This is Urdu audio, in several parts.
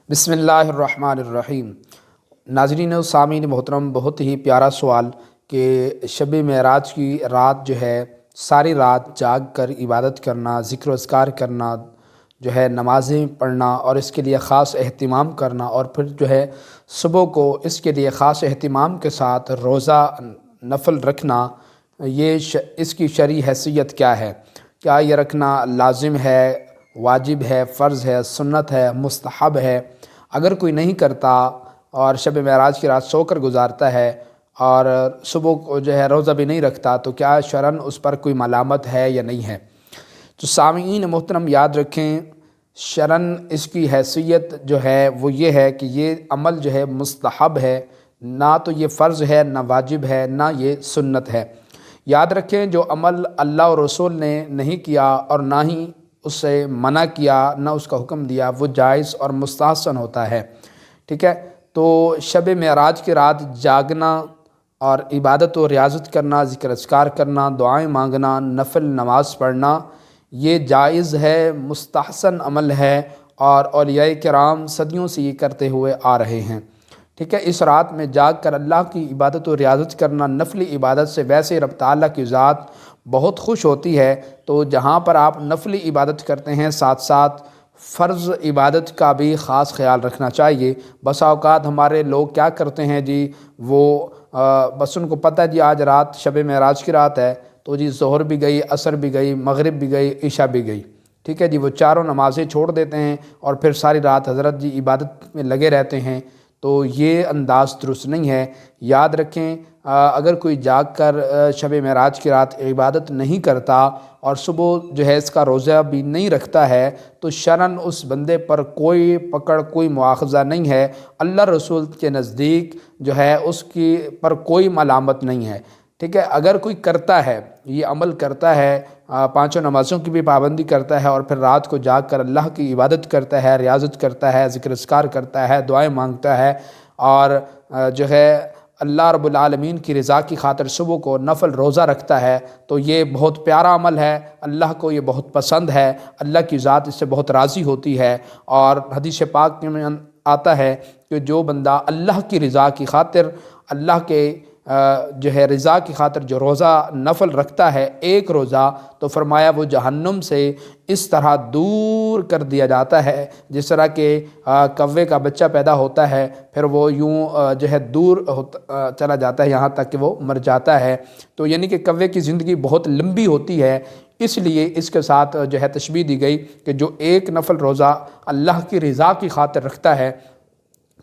بسم اللہ الرحمن الرحیم۔ ناظرین و سامعین محترم، بہت ہی پیارا سوال کہ شب معراج کی رات جو ہے ساری رات جاگ کر عبادت کرنا، ذکر و اذکار کرنا، جو ہے نمازیں پڑھنا اور اس کے لیے خاص اہتمام کرنا، اور پھر جو ہے صبح کو اس کے لیے خاص اہتمام کے ساتھ روزہ نفل رکھنا، اس کی شرعی حیثیت کیا ہے؟ کیا یہ رکھنا لازم ہے، واجب ہے، فرض ہے، سنت ہے، مستحب ہے؟ اگر کوئی نہیں کرتا اور شب معراج کی رات سو کر گزارتا ہے اور صبح کو جو ہے روزہ بھی نہیں رکھتا، تو کیا شرعاً اس پر کوئی ملامت ہے یا نہیں ہے؟ تو سامعین محترم یاد رکھیں، شرعاً اس کی حیثیت جو ہے وہ یہ ہے کہ یہ عمل جو ہے مستحب ہے، نہ تو یہ فرض ہے، نہ واجب ہے، نہ یہ سنت ہے۔ یاد رکھیں، جو عمل اللہ اور رسول نے نہیں کیا اور نہ ہی اس سے منع کیا، نہ اس کا حکم دیا، وہ جائز اور مستحسن ہوتا ہے، ٹھیک ہے؟ تو شب معراج کی رات جاگنا اور عبادت و ریاضت کرنا، ذکر اذکار کرنا، دعائیں مانگنا، نفل نماز پڑھنا، یہ جائز ہے، مستحسن عمل ہے، اور اولیاء کرام صدیوں سے یہ کرتے ہوئے آ رہے ہیں، ٹھیک ہے؟ اس رات میں جاگ کر اللہ کی عبادت و ریاضت کرنا، نفلی عبادت سے ویسے رب تعالیٰ کی ذات بہت خوش ہوتی ہے، تو جہاں پر آپ نفلی عبادت کرتے ہیں ساتھ ساتھ فرض عبادت کا بھی خاص خیال رکھنا چاہیے۔ بسا اوقات ہمارے لوگ کیا کرتے ہیں جی، وہ بس ان کو پتہ ہے جی آج رات شب معراج کی رات ہے، تو جی ظہر بھی گئی، عصر بھی گئی، مغرب بھی گئی، عشاء بھی گئی، ٹھیک ہے جی؟ وہ چاروں نمازیں چھوڑ دیتے ہیں اور پھر ساری رات حضرت جی عبادت میں لگے رہتے ہیں، تو یہ انداز درست نہیں ہے۔ یاد رکھیں، اگر کوئی جاگ کر شب معراج کی رات عبادت نہیں کرتا اور صبح جو ہے اس کا روزہ بھی نہیں رکھتا ہے، تو شرعاً اس بندے پر کوئی پکڑ، کوئی مواخذہ نہیں ہے، اللہ رسول کے نزدیک جو ہے اس کی پر کوئی ملامت نہیں ہے، ٹھیک ہے؟ اگر کوئی کرتا ہے، یہ عمل کرتا ہے، پانچوں نمازوں کی بھی پابندی کرتا ہے اور پھر رات کو جاگ کر اللہ کی عبادت کرتا ہے، ریاضت کرتا ہے، ذکر اذکار کرتا ہے، دعائیں مانگتا ہے، اور جو ہے اللہ رب العالمین کی رضا کی خاطر صبح کو نفل روزہ رکھتا ہے، تو یہ بہت پیارا عمل ہے، اللہ کو یہ بہت پسند ہے، اللہ کی ذات اس سے بہت راضی ہوتی ہے۔ اور حدیث پاک میں آتا ہے کہ جو بندہ اللہ کی رضا کی خاطر، اللہ کے جو ہے رضا کی خاطر جو روزہ نفل رکھتا ہے ایک روزہ، تو فرمایا وہ جہنم سے اس طرح دور کر دیا جاتا ہے جس طرح کہ کوے کا بچہ پیدا ہوتا ہے، پھر وہ یوں جو ہے دور چلا جاتا ہے یہاں تک کہ وہ مر جاتا ہے۔ تو یعنی کہ کوے کی زندگی بہت لمبی ہوتی ہے، اس لیے اس کے ساتھ جو ہے تشبیہ دی گئی کہ جو ایک نفل روزہ اللہ کی رضا کی خاطر رکھتا ہے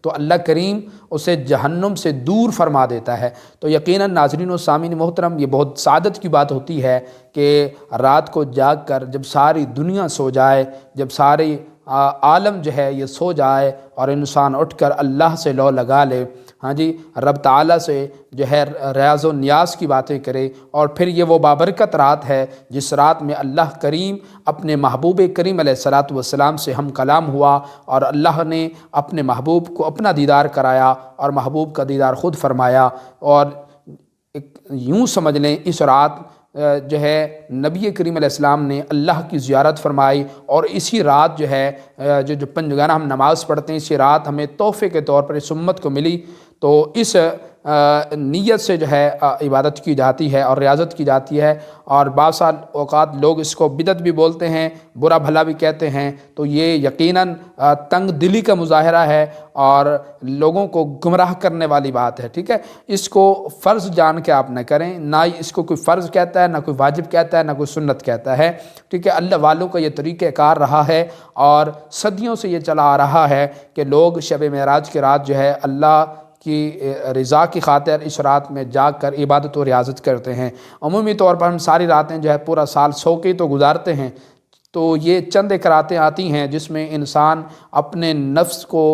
تو اللہ کریم اسے جہنم سے دور فرما دیتا ہے۔ تو یقیناً ناظرین و سامعین محترم، یہ بہت سعادت کی بات ہوتی ہے کہ رات کو جاگ کر جب ساری دنیا سو جائے، جب ساری عالم جو ہے یہ سو جائے اور انسان اٹھ کر اللہ سے لو لگا لے، ہاں جی، رب تعالیٰ سے جو ہے ریاض و نیاز کی باتیں کرے، اور پھر یہ وہ بابرکت رات ہے جس رات میں اللہ کریم اپنے محبوب کریم علیہ الصلاۃ والسلام سے ہم کلام ہوا، اور اللہ نے اپنے محبوب کو اپنا دیدار کرایا اور محبوب کا دیدار خود فرمایا۔ اور یوں سمجھ لیں اس رات جو ہے نبی کریم علیہ السلام نے اللہ کی زیارت فرمائی، اور اسی رات جو ہے جو پنجگانہ ہم نماز پڑھتے ہیں، اسی رات ہمیں تحفے کے طور پر اس امت کو ملی، تو اس نیت سے جو ہے عبادت کی جاتی ہے اور ریاضت کی جاتی ہے۔ اور بعض اوقات لوگ اس کو بدعت بھی بولتے ہیں، برا بھلا بھی کہتے ہیں، تو یہ یقیناً تنگ دلی کا مظاہرہ ہے اور لوگوں کو گمراہ کرنے والی بات ہے، ٹھیک ہے؟ اس کو فرض جان کے آپ نہ کریں، نہ اس کو کوئی فرض کہتا ہے، نہ کوئی واجب کہتا ہے، نہ کوئی سنت کہتا ہے، ٹھیک ہے؟ اللہ والوں کا یہ طریقہ کار رہا ہے اور صدیوں سے یہ چلا آ رہا ہے کہ لوگ شب معراج کی رات جو ہے اللہ کی رضا کی خاطر اس رات میں جاگ کر عبادت و ریاضت کرتے ہیں۔ عمومی طور پر ہم ساری راتیں جو ہے پورا سال سو کے تو گزارتے ہیں، تو یہ چند ایک راتیں آتی ہیں جس میں انسان اپنے نفس کو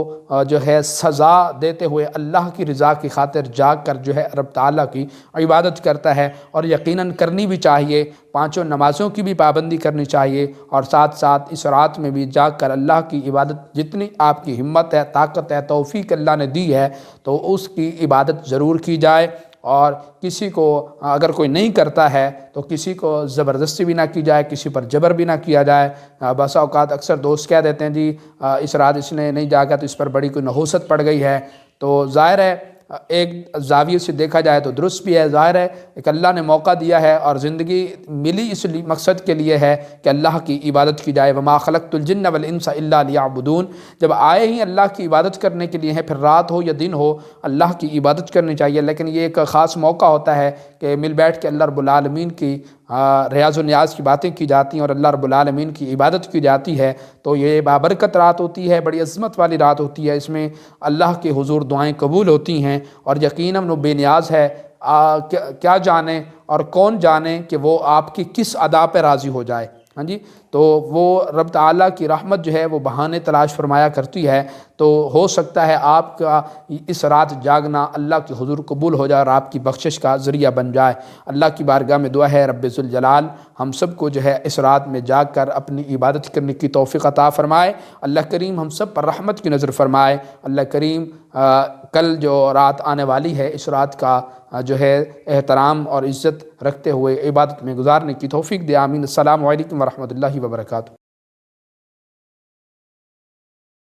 جو ہے سزا دیتے ہوئے اللہ کی رضا کی خاطر جاگ کر جو ہے رب تعالیٰ کی عبادت کرتا ہے، اور یقیناً کرنی بھی چاہیے، پانچوں نمازوں کی بھی پابندی کرنی چاہیے، اور ساتھ ساتھ اس رات میں بھی جاگ کر اللہ کی عبادت، جتنی آپ کی ہمت ہے، طاقت ہے، توفیق اللہ نے دی ہے، تو اس کی عبادت ضرور کی جائے۔ اور کسی کو اگر کوئی نہیں کرتا ہے تو کسی کو زبردستی بھی نہ کی جائے، کسی پر جبر بھی نہ کیا جائے۔ بسا اوقات اکثر دوست کہہ دیتے ہیں جی اس رات اس نے نہیں جاگا تو اس پر بڑی کوئی نحوست پڑ گئی ہے، تو ظاہر ہے ایک زاویے سے دیکھا جائے تو درست بھی ہے، ظاہر ہے ایک اللہ نے موقع دیا ہے اور زندگی ملی اس مقصد کے لیے ہے کہ اللہ کی عبادت کی جائے۔ وما خلقت الجن والانس الا لیعبدون، جب آئے ہی اللہ کی عبادت کرنے کے لیے ہیں، پھر رات ہو یا دن ہو اللہ کی عبادت کرنی چاہیے۔ لیکن یہ ایک خاص موقع ہوتا ہے کہ مل بیٹھ کے اللہ رب العالمین کی ریاض و نیاز کی باتیں کی جاتی ہیں اور اللہ رب العالمین کی عبادت کی جاتی ہے، تو یہ بابرکت رات ہوتی ہے، بڑی عظمت والی رات ہوتی ہے۔ اس میں اللہ کے حضور دعائیں قبول ہوتی ہیں اور یقیناً وہ بے نیاز ہے۔ کیا جانے اور کون جانے کہ وہ آپ کی کس ادا پہ راضی ہو جائے، ہاں جی، تو وہ رب تعالیٰ کی رحمت جو ہے وہ بہانے تلاش فرمایا کرتی ہے۔ تو ہو سکتا ہے آپ کا اس رات جاگنا اللہ کے حضور قبول ہو جائے اور آپ کی بخشش کا ذریعہ بن جائے۔ اللہ کی بارگاہ میں دعا ہے رب ذوالجلال ہم سب کو جو ہے اس رات میں جاگ کر اپنی عبادت کرنے کی توفیق عطا فرمائے۔ اللہ کریم ہم سب پر رحمت کی نظر فرمائے۔ اللہ کریم کل جو رات آنے والی ہے اس رات کا جو ہے احترام اور عزت رکھتے ہوئے عبادت میں گزارنے کی توفیق دے، آمین۔ السلام علیکم ورحمۃ اللہ وبرکاتہ۔